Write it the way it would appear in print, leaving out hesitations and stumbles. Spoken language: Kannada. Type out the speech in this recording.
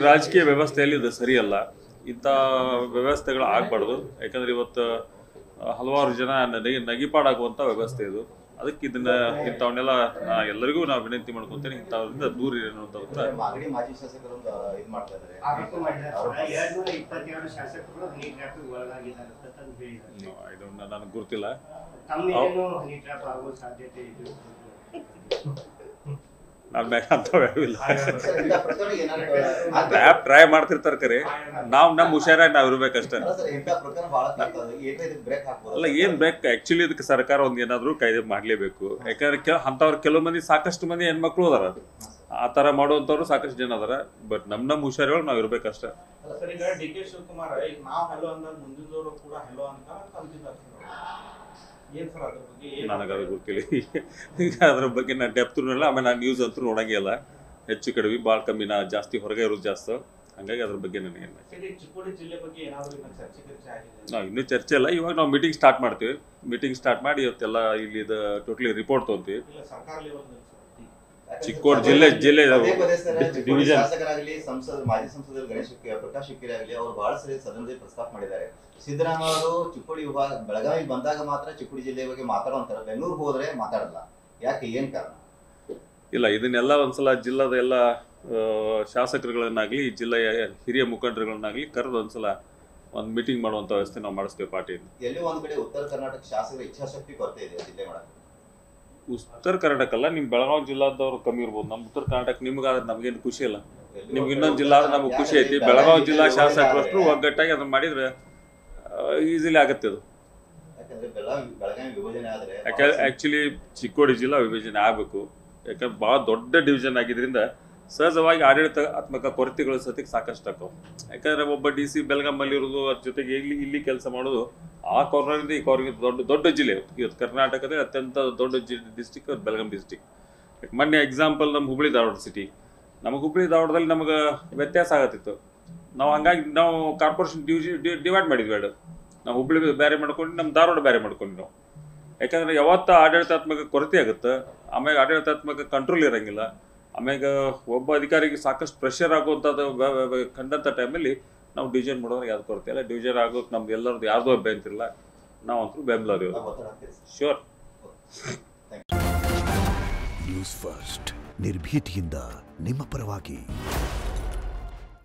ರಾಜಕೀಯ ವ್ಯವಸ್ಥೆಯಲ್ಲಿ ಇದು ಸರಿಯಲ್ಲ. ಇಂಥ ವ್ಯವಸ್ಥೆಗಳು ಆಗಬಾರ್ದು. ಯಾಕಂದರೆ ಇವತ್ತು ಹಲವಾರು ಜನ ನಗಿಪಾಡಾಗುವಂಥ ವ್ಯವಸ್ಥೆ ಇದು. ಅದಕ್ಕೆ ಇಂಥವನ್ನೆಲ್ಲ ಎಲ್ಲರಿಗೂ ನಾವು ವಿನಂತಿ ಮಾಡ್ಕೊತೇನೆ, ಇಂಥವ್ರಿಂದ ದೂರ ಇರೋಂಥವ್ರ ಮಾಜಿ ಶಾಸಕರು ಇದು ಮಾಡ್ತಾ ಇದ್ದಾರೆ. ನನಗೆ ಗೊತ್ತಿಲ್ಲ. ಟ್ರೈ ಮಾಡ್ತಿರ್ತಾರೆ ಕರೆ, ನಮ್ಮ ಹುಷಾರಾಗಿ ನಾವು ಇರ್ಬೇಕಷ್ಟೇ. ಅಲ್ಲ, ಏನ್ ಬ್ರೇಕ್ ಆಕ್ಚುಲಿ ಇದಕ್ಕೆ ಸರ್ಕಾರ ಒಂದ್ ಏನಾದ್ರು ಕಾಯ್ದೆ ಮಾಡ್ಲೇಬೇಕು. ಯಾಕಂದ್ರೆ ಅಂತವ್ರು ಕೆಲವು ಮಂದಿ, ಸಾಕಷ್ಟು ಮಂದಿ ಹೆಣ್ಮಕ್ಳು ಅದಾರ, ಆ ತರ ಮಾಡುವಂತವ್ರು ಸಾಕಷ್ಟು ಜನ ಅದಾರ. ಬಟ್ ನಮ್ಮ ಹುಷಾರಿಗಳು ನಾವ್ ಇರ್ಬೇಕಷ್ಟೇ. ನನಗದು ಗೊತ್ತಿಲ್ಲ. ಈಗ ಅದ್ರ ಬಗ್ಗೆ ನಾನು ಡೆಪ್ತ್ ನೋಡಲ್ಲ. ಆಮೇಲೆ ನಾನು ನ್ಯೂಸ್ ಅಂತೂ ನೋಡಂಗೇ ಇಲ್ಲ. ಹೆಚ್ಚು ಕಡಿಮೆ ಭಾಳ ಕಮ್ಮಿ, ನಾ ಜಾಸ್ತಿ ಹೊರಗೆ ಇರೋದು ಜಾಸ್ತಿ. ಹಂಗಾಗಿ ಅದ್ರ ಬಗ್ಗೆ ನನಗೆ ನಾವು ಇನ್ನೂ ಚರ್ಚೆ ಇಲ್ಲ. ಇವಾಗ ನಾವು ಮೀಟಿಂಗ್ ಸ್ಟಾರ್ಟ್ ಮಾಡ್ತೀವಿ. ಮೀಟಿಂಗ್ ಸ್ಟಾರ್ಟ್ ಮಾಡಿ ಇವತ್ತೆಲ್ಲ ಇಲ್ಲಿ ಟೋಟಲಿ ರಿಪೋರ್ಟ್ ತೊಗೊಂತೀವಿ. ಚಿಕ್ಕೋಡಿ ಜಿಲ್ಲೆ ಡಿವಿಷನ್ ಶಾಸಕರಾಗಲಿ, ಮಾಜಿ ಸಂಸದರು ಪ್ರಕಾಶ್ ಹುಕ್ಕೇರಿ ಆಗಲಿ, ಅವರು ಬಹಳ ಸರಿ ಸದನದಲ್ಲಿ ಪ್ರಸ್ತಾಪ ಮಾಡಿದ್ದಾರೆ. ಸಿದ್ದರಾಮಯ್ಯ ಅವರು ಚಿಕ್ಕೋಡಿ ವಿಭಾಗ ಬೆಳಗಾವಿ ಬಂದಾಗ ಮಾತ್ರ ಚಿಕ್ಕೋಡಿ ಜಿಲ್ಲೆ ಬಗ್ಗೆ ಮಾತಾಡುವಂತಾರೆ, ಬೆಂಗಳೂರು ಹೋದ್ರೆ ಮಾತಾಡಲ್ಲ. ಯಾಕೆ, ಏನ್ ಕಾರಣ? ಇಲ್ಲ, ಇದನ್ನೆಲ್ಲ ಒಂದ್ಸಲ ಜಿಲ್ಲಾದ ಎಲ್ಲ ಶಾಸಕರುಗಳನ್ನಾಗಲಿ, ಜಿಲ್ಲೆಯ ಹಿರಿಯ ಮುಖಂಡರುಗಳನ್ನಾಗಲಿ ಕರೆದು ಒಂದ್ಸಲ ಒಂದು ಮೀಟಿಂಗ್ ಮಾಡುವಂಥ ವ್ಯವಸ್ಥೆ ನಾವು ಮಾಡಿಸ್ತೇವೆ ಪಾರ್ಟಿಯಿಂದ. ಎಲ್ಲಿ ಒಂದ್ ಕಡೆ ಉತ್ತರ ಕರ್ನಾಟಕ ಶಾಸಕರ ಇಚ್ಛಾಶಕ್ತಿ ಕೊರತೆ ಇದೆ ಜಿಲ್ಲೆ ಮಾಡಕ್ಕೆ. ಉತ್ತರ ಕರ್ನಾಟಕ ಅಲ್ಲ, ನಿಮ್ ಬೆಳಗಾವಿ ಜಿಲ್ಲಾದವ್ರು ಕಮ್ಮಿ ಇರ್ಬೋದು. ನಮ್ಮ ಉತ್ತರ ಕರ್ನಾಟಕ ನಿಮ್ಗಾದ್ರೆ ನಮ್ಗೇನು ಖುಷಿ ಇಲ್ಲ. ನಿಮ್ಗೆ ಇನ್ನೊಂದು ಜಿಲ್ಲಾ ಆದ್ರೆ ನಮ್ಗೆ ಖುಷಿ ಐತಿ. ಬೆಳಗಾವಿ ಜಿಲ್ಲಾ ಶಾಸಕರಷ್ಟು ಒಗ್ಗಟ್ಟಾಗಿ ಅದನ್ನ ಮಾಡಿದ್ರೆ ಈಸಿಲಿ ಆಗತ್ತೆ ಅದು. ಯಾಕಂದ್ರೆ ಆಕ್ಚುಲಿ ಚಿಕ್ಕೋಡಿ ಜಿಲ್ಲಾ ವಿಭಜನೆ ಆಗಬೇಕು. ಯಾಕಂದ್ರೆ ಭಾಳ ದೊಡ್ಡ ಡಿವಿಷನ್ ಆಗಿದ್ರಿಂದ ಸಹಜವಾಗಿ ಆಡಳಿತಾತ್ಮಕ ಕೊರತೆಗಳು ಸತಿಗೆ ಸಾಕಷ್ಟು ಆಕವು. ಯಾಕಂದ್ರೆ ಒಬ್ಬ DC ಬೆಳಗಾಮಲ್ಲಿ ಇರೋದು, ಅದ್ರ ಜೊತೆಗೆ ಇಲ್ಲಿ ಕೆಲಸ ಮಾಡೋದು, ಆ ಕಾರ್ನರಿಂದ ಈ ಕಾರ್ನರ್ಗೆ ದೊಡ್ಡ ಜಿಲ್ಲೆ ಇವತ್ತು ಕರ್ನಾಟಕದ ಅತ್ಯಂತ ದೊಡ್ಡ ಡಿಸ್ಟಿಕ್ ಬೆಳಗಾಂ ಡಿಸ್ಟಿಕ್. ಮೊನ್ನೆ ಎಕ್ಸಾಂಪಲ್ ನಮ್ಮ ಹುಬ್ಬಳ್ಳಿ ಧಾರವಾಡ ಸಿಟಿ. ನಮಗೆ ಹುಬ್ಬಳ್ಳಿ ಧಾರವಾಡದಲ್ಲಿ ನಮಗೆ ವ್ಯತ್ಯಾಸ ಆಗತ್ತಿತ್ತು. ನಾವು ಹಂಗಾಗಿ ನಾವು ಕಾರ್ಪೊರೇಷನ್ ಡಿವೈಡ್ ಮಾಡಿದ್ವಿ ಎರಡು. ನಾವು ಹುಬ್ಬಳ್ಳಿ ಬೇರೆ ಮಾಡ್ಕೊಂಡು ನಮ್ಮ ಧಾರವಾಡ ಬೇರೆ ಮಾಡ್ಕೊಂಡು ನಾವು. ಯಾಕಂದ್ರೆ ಯಾವತ್ತ ಆಡಳಿತಾತ್ಮಕ ಕೊರತೆ ಆಗುತ್ತೆ, ಆಮ್ಯಾಗ ಆಡಳಿತಾತ್ಮಕ ಕಂಟ್ರೋಲ್ ಇರಂಗಿಲ್ಲ. ಆಮ್ಯಾಗ ಒಬ್ಬ ಅಧಿಕಾರಿಗೆ ಸಾಕಷ್ಟು ಪ್ರೆಷರ್ ಆಗುವಂಥದ್ದು ಕಂಡಂಥ ಟೈಮಲ್ಲಿ ನಾವು ಡಿವಿಷನ್ ಮಾಡೋದ್ರೆ ಯಾವ್ದು ಕೊರತೆ ಇಲ್ಲ. ಡಿವಿಷನ್ ಆಗೋಕೆ ನಮ್ದು ಎಲ್ಲರದ್ದು ಯಾರ್ದು ಅಭ್ಯಂತರಿಲ್ಲ. ನಾವಂತೂ ಬೆಂಬಲ ಶ್ಯೂರ್. ನ್ಯೂಸ್ ಫಸ್ಟ್, ನಿರ್ಭೀತಿಯಿಂದ ನಿಮ್ಮ ಪರವಾಗಿ.